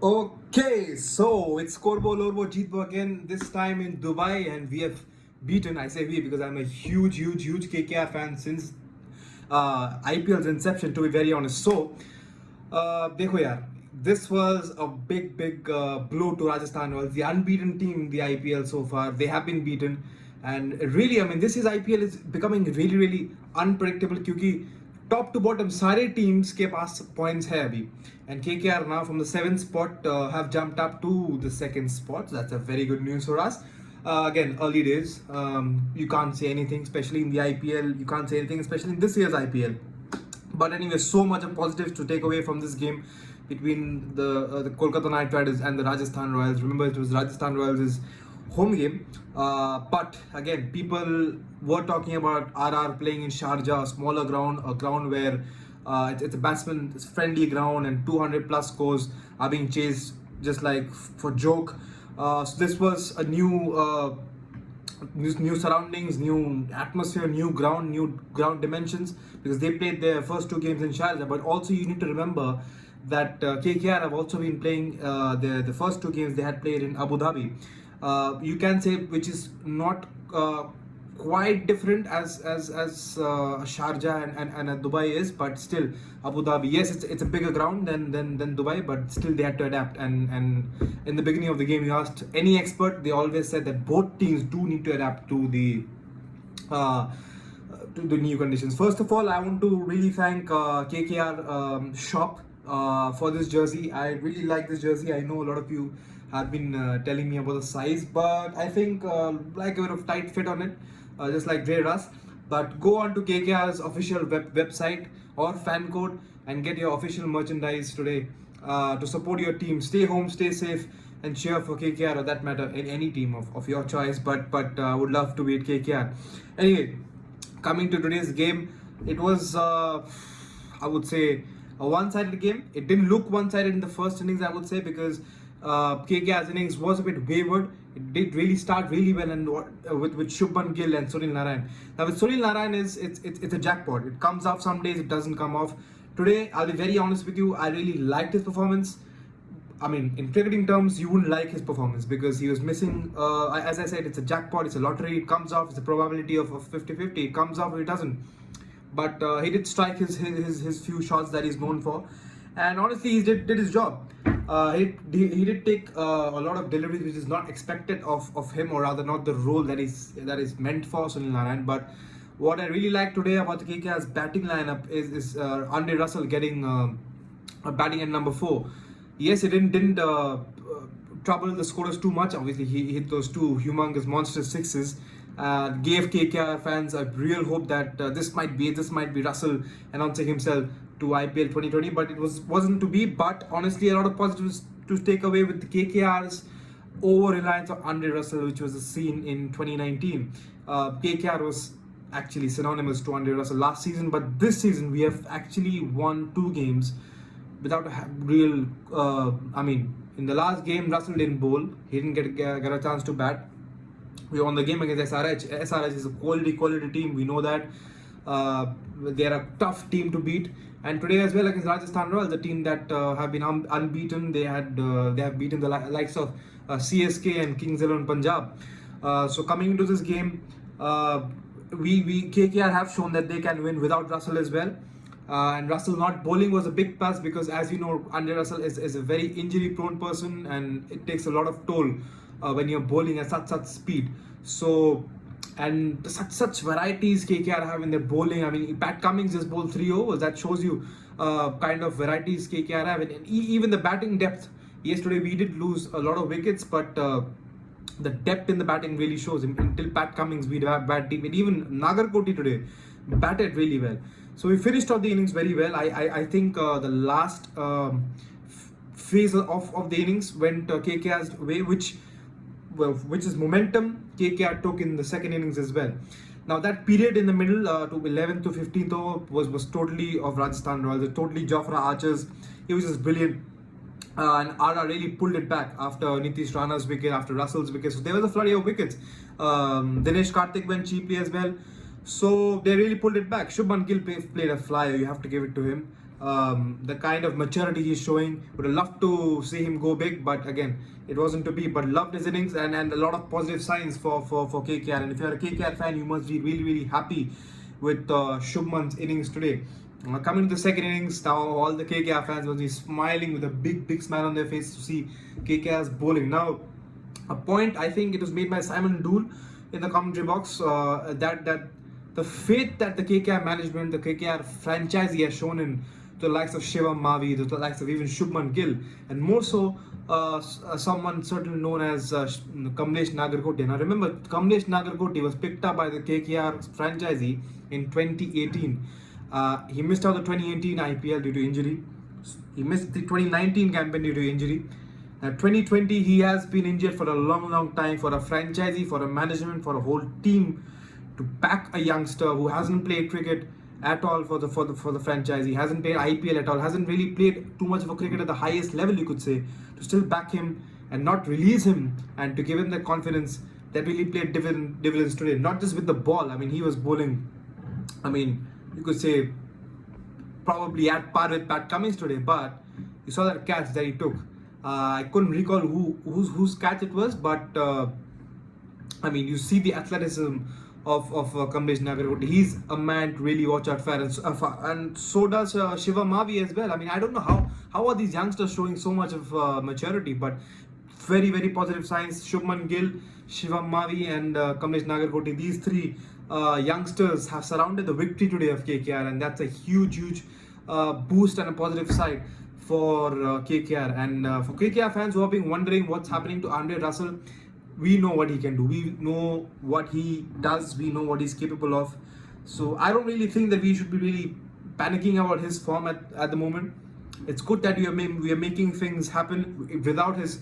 Okay, so it's Korbo Lorbo Jeetbo again, this time in Dubai, and we have beaten. I say we because I'm a huge KKR fan since IPL's inception, to be very honest. So, देखो यार, this was a big blow to Rajasthan Royals, the unbeaten team in the IPL so far. They have been beaten, and really, I mean, this is IPL is becoming really unpredictable क्योंकि top to bottom सारे teams के पास points है अभी and KKR now from the 7th spot have jumped up to the 2nd spot. So that's a very good news for us. Again, early days. You can't say anything, especially in the IPL. You can't say anything, especially in this year's IPL. But anyway, so much of positives to take away from this game between the Kolkata Knight Riders and the Rajasthan Royals. Remember, it was Rajasthan Royals' home game. But again, people were talking about RR playing in Sharjah, a smaller ground, a ground where it's a batsman friendly ground and 200 plus scores are being chased just like for joke. So this was a new surroundings, new atmosphere, new ground dimensions, because they played their first two games in Sharjah. But also you need to remember that KKR have also been playing the first two games they had played in Abu Dhabi. You can say which is not quite different as Sharjah and Dubai is, but still Abu Dhabi, yes, it's a bigger ground than Dubai, but still they had to adapt. And in the beginning of the game, you asked any expert, they always said that both teams do need to adapt to the new conditions. First of all, I want to really thank KKR shop for this jersey. I really like this jersey. I know a lot of you have been telling me about the size, but I think like a bit of tight fit on it, just like Dre Russ. But go on to KKR's official website or fan code and get your official merchandise today to support your team. Stay home, stay safe, and cheer for KKR, or that matter any team of your choice. But would love to beat KKR. Anyway, coming to today's game, it was I would say a one-sided game. It didn't look one-sided in the first innings, I would say, because KKR's innings was a bit wayward. It did really start really well, and with Shubman Gill and Sunil Narine. Now with Sunil Narine, it's a jackpot. It comes off some days, it doesn't come off. Today, I'll be very honest with you, I really liked his performance. I mean, in cricketing terms, you wouldn't like his performance because he was missing. As I said, it's a jackpot, it's a lottery. It comes off, it's a probability of 50-50. It comes off, or it doesn't. But he did strike his few shots that he's known for, and honestly, he did his job. He did take a lot of deliveries which is not expected of him, or rather not the role that is meant for Sunil Narine. But what I really like today about the KKR's batting lineup is Andre Russell getting a batting at number 4. Yes, it didn't trouble the scorers too much. Obviously, he hit those two humongous monstrous sixes. Gave KKR fans a real hope that this might be Russell announcing himself to IPL 2020, but it wasn't to be. But honestly, a lot of positives to take away with the KKR's over reliance on Andre Russell, which was seen in 2019. KKR was actually synonymous to Andre Russell last season, but this season we have actually won 2 games without a real. I mean, in the last game, Russell didn't bowl. He didn't get a chance to bat. We won the game against SRH. SRH is a quality team. We know that. They are a tough team to beat. And today as well against Rajasthan Royals, the team that have been unbeaten. They have beaten the likes of CSK and Kings 11 Punjab. So coming into this game, we KKR have shown that they can win without Russell as well. And Russell not bowling was a big plus, because as you know, Andre Russell is a very injury prone person, and it takes a lot of toll when you're bowling at such speed. So, and such varieties KKR have in their bowling. I mean, Pat Cummins just bowled 3 overs. That shows you kind of varieties KKR have, and even the batting depth. Yesterday we did lose a lot of wickets, but the depth in the batting really shows. Until Pat Cummins, we'd have bad team, and even Nagarkoti today batted really well. So we finished off the innings very well. I think the last phase of the innings went KKR's way, which is momentum KKR took in the second innings as well. Now that period in the middle to 11th to 15th over was totally of Rajasthan Royals, totally Jofra Archers. It was just brilliant. And RR really pulled it back after Nitish Rana's wicket, after Russell's wicket. So there was a flurry of wickets. Dinesh Karthik went cheaply as well. So they really pulled it back. Shubman Gill played a flyer, you have to give it to him. the kind of maturity he's showing. Would have loved to see him go big, but again, it wasn't to be. But loved his innings, and a lot of positive signs for KKR. And if you're a KKR fan, you must be really, really happy with Shubman's innings today. Coming to the second innings, now all the KKR fans must be smiling with a big, big smile on their face to see KKR's bowling. Now, a point I think it was made by Simon Dool in the commentary box that the faith that the KKR management, the KKR franchisee has shown in the likes of Shivam Mavi, the likes of even Shubman Gill, and more so someone certainly known as Kamlesh Nagarkoti. Now remember, Kamlesh Nagarkoti was picked up by the KKR franchisee in 2018. He missed out the 2018 IPL due to injury. He missed the 2019 campaign due to injury. 2020 he has been injured for a long time. For a franchisee, for a management, for a whole team to back a youngster who hasn't played cricket at all for the franchise, he hasn't played IPL at all, hasn't really played too much of a cricket at the highest level, you could say, to still back him and not release him and to give him the confidence that really played dividends today. Not just with the ball. I mean, he was bowling, I mean, you could say probably at par with Pat Cummins today, but you saw that catch that he took. I couldn't recall whose catch it was, but I mean, you see the athleticism of Kamlesh Nagarkoti. He's a man to really watch out for, and so does Shiva Mavi as well. I mean, I don't know how are these youngsters showing so much of maturity, but very, very positive signs. Shubman Gill, Shiva Mavi, and Kamlesh Nagarkoti. These three youngsters have surrounded the victory today of KKR, and that's a huge boost and a positive side for KKR. And for KKR fans who have been wondering what's happening to Andre Russell, we know what he can do. We know what he does. We know what he's capable of. So I don't really think that we should be really panicking about his form at the moment. It's good that we are making things happen without his,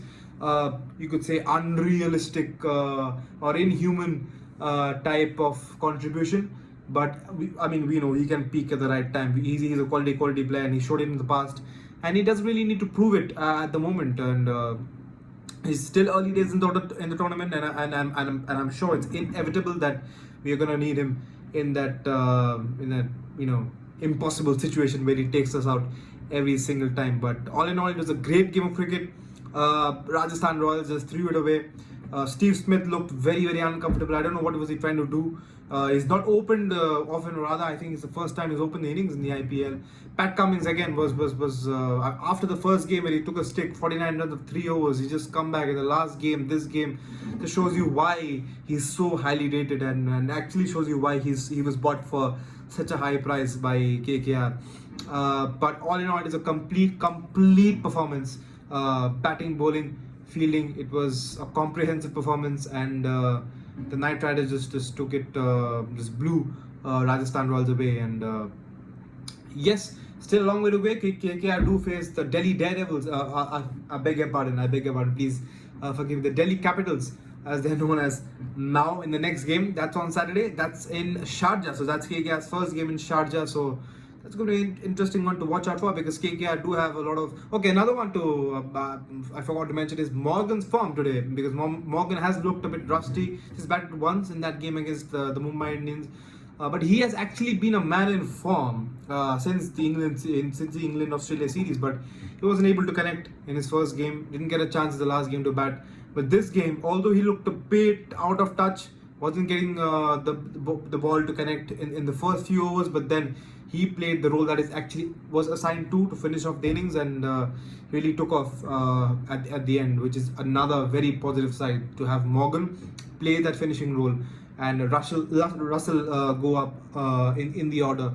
you could say, unrealistic or inhuman type of contribution. But we know he can peak at the right time. He's a quality player, and he showed it in the past. And he doesn't really need to prove it at the moment. And it's still early days in the tournament, and I'm sure it's inevitable that we are gonna need him in that impossible situation where he takes us out every single time. But all in all, it was a great game of cricket. Rajasthan Royals just threw it away. Steve Smith looked very, very uncomfortable. I don't know what was he trying to do. He's not opened often, or rather, I think it's the first time he's opened the innings in the IPL. Pat Cummins again was after the first game where he took a stick, 49 runs of 3 overs. He just come back in the last game. This game just shows you why he's so highly rated, and actually shows you why he was bought for such a high price by KKR. But all in all, it is a complete performance. Batting, bowling, fielding. It was a comprehensive performance, and the Knight Riders just took it, just blew Rajasthan Royals away. And yes, still a long way to go. KKR do face the Delhi Daredevils. I beg your pardon. Please forgive me. The Delhi Capitals, as they're known as now, in the next game. That's on Saturday. That's in Sharjah. So that's KKR's first game in Sharjah. So that's going to be an interesting one to watch out for, because KKR do have a lot of... Okay, another one to... I forgot to mention is Morgan's form today, because Morgan has looked a bit rusty. He's batted once in that game against the Mumbai Indians. But he has actually been a man in form since the England-Australia series, but he wasn't able to connect in his first game. Didn't get a chance in the last game to bat. But this game, although he looked a bit out of touch, wasn't getting the ball to connect in the first few overs, but then he played the role that was assigned to finish off the innings, and really took off at the end, which is another very positive side, to have Morgan play that finishing role and Russell go up in the order.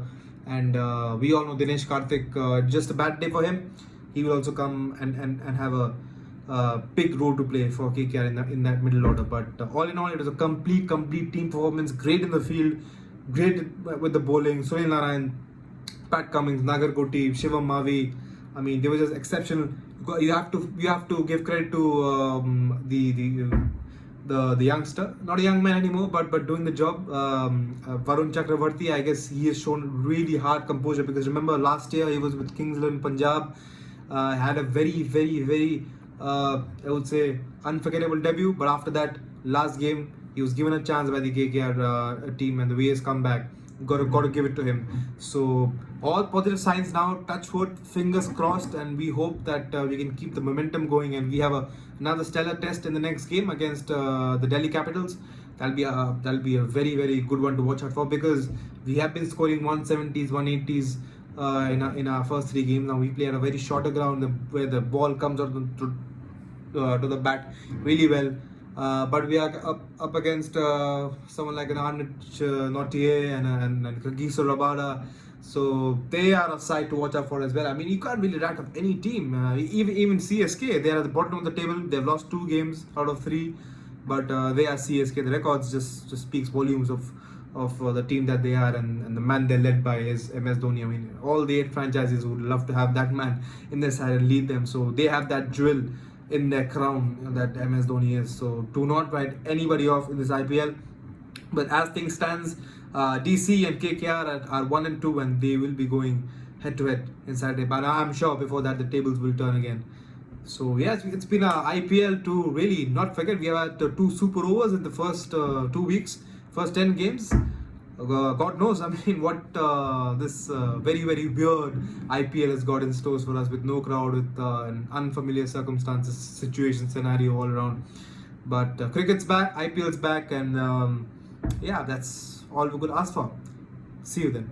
And we all know Dinesh Karthik, just a bad day for him. He will also come and have a big role to play for KKR in that middle order. But all in all, it was a complete team performance. Great in the field, great with the bowling. Sunil Narayan, Pat Cummins, Nagarkoti, Shivam Mavi. I mean, they were just exceptional. You have to give credit to the youngster, not a young man anymore, but doing the job. Varun Chakravarti, I guess he has shown really hard composure, because remember last year he was with Kingsland Punjab, had a very I would say unforgettable debut. But after that last game, he was given a chance by the KKR team, and the way he's come back, Got to give it to him. So all positive signs now. Touch wood, fingers crossed, and we hope that we can keep the momentum going. And we have another stellar test in the next game against the Delhi Capitals. That'll be a very good one to watch out for, because we have been scoring 170s, 180s in our first three games. Now we play at a very shorter ground where the ball comes out to the bat really well. But we are up against someone like an Arnett Nautier and Kagiso Rabada. So they are a side to watch out for as well. I mean, you can't really rack up any team. Even CSK, they are at the bottom of the table. They've lost 2 games out of 3, but they are CSK. The records just speaks volumes of the team that they are, and the man they're led by is MS Dhoni. I mean, all the 8 franchises would love to have that man in their side and lead them. So they have that jewel in their crown that MS Dhoni is. So do not write anybody off in this IPL. But as things stands, DC and KKR are 1 and 2, and they will be going head to head in Saturday. But I'm sure before that the tables will turn again. So yes, it's been a IPL to really not forget. We have had 2 super overs in the first 2 weeks, first 10 games. God knows, I mean, what this very weird IPL has got in stores for us, with no crowd, with an unfamiliar circumstances, situation, scenario all around. But cricket's back, IPL's back, and yeah, that's all we could ask for. See you then.